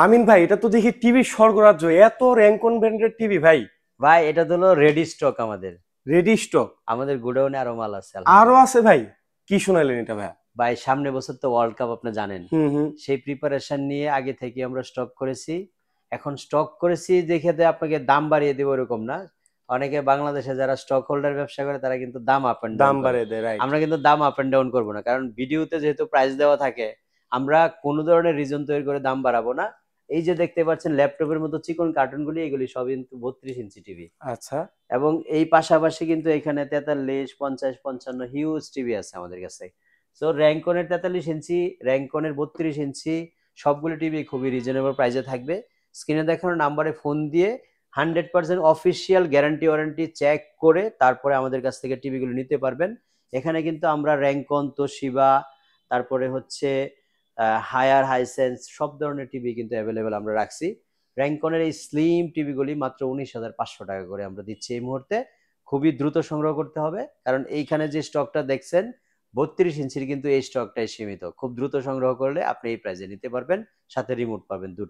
আমিন ভাই, এটা তো দেখি টিভি স্বর্গরাজ্য, এত র্যাঙ্কন ব্র্যান্ডের টিভি ভাই। ভাই এটা তো হলো রেডি স্টক আমাদের। Ready stock? আমাদের গোডাউনে আরো মাল আছে আরো আলহামদুলিল্লাহ। আছে ভাই? কি শোনালেন এটা ভাই! ভাই সামনে বছর তো ওয়ার্ল্ড কাপ আপনি জানেন, হুম হুম। সেই প্রিপারেশন নিয়ে আগে থেকে আমরা স্টক করেছি। এখন স্টক করেছি দেখে তো আপনাকে দাম বাড়িয়ে দেবো এরকম না। অনেকে বাংলাদেশে যারা স্টক হোল্ডার ব্যবসা করে তারা কিন্তু দাম আপ এন্ড ডাউন দাম করে। বাড়িয়ে দেয়, রাইট। আমরা কিন্তু দাম আপ এন্ড ডাউন করবো না, কারণ ভিডিওতে যেহেতু প্রাইস দেওয়া থাকে, আমরা কোনো ধরনের রিজন তৈরি করে দাম বাড়াবো না। এই যে দেখতে পাচ্ছেন ল্যাপটপের মতো চিকন কার্টুনগুলি, এগুলি সব কিন্তু 32 ইঞ্চি টিভি। আচ্ছা। এবং এই পাশাপাশি কিন্তু এখানে 43, 50, 55 হিউজ টিভি আছে আমাদের কাছে। সো র্যাঙ্কনের 43 ইঞ্চি, র্যাঙ্কনের 32 ইঞ্চি, সবগুলো টিভি খুবই রিজনেবল প্রাইসে থাকবে। স্ক্রিনে দেখানো নাম্বারে ফোন দিয়ে 100% অফিসিয়াল গ্যারান্টি ওয়ারেন্টি চেক করে তারপরে আমাদের কাছ থেকে টিভিগুলো নিতে পারবেন। এখানে কিন্তু আমরা র্যাঙ্কন, তোশিবা, তারপরে হচ্ছে হায়ার, হাইসেন্স সব ধরনের টিভি কিন্তু অ্যাভেলেবেল আমরা রাখছি। র্যাঙ্কনের এই স্লিম টিভিগুলি মাত্র 19,500 টাকা করে আমরা দিচ্ছি এই মুহূর্তে। খুবই দ্রুত সংগ্রহ করতে হবে, কারণ এইখানে যে স্টকটা দেখছেন 32 ইঞ্চির, কিন্তু এই স্টকটাই সীমিত। খুব দ্রুত সংগ্রহ করলে আপনি এই প্রাইজে নিতে পারবেন, সাথে রিমোট পাবেন দুটা।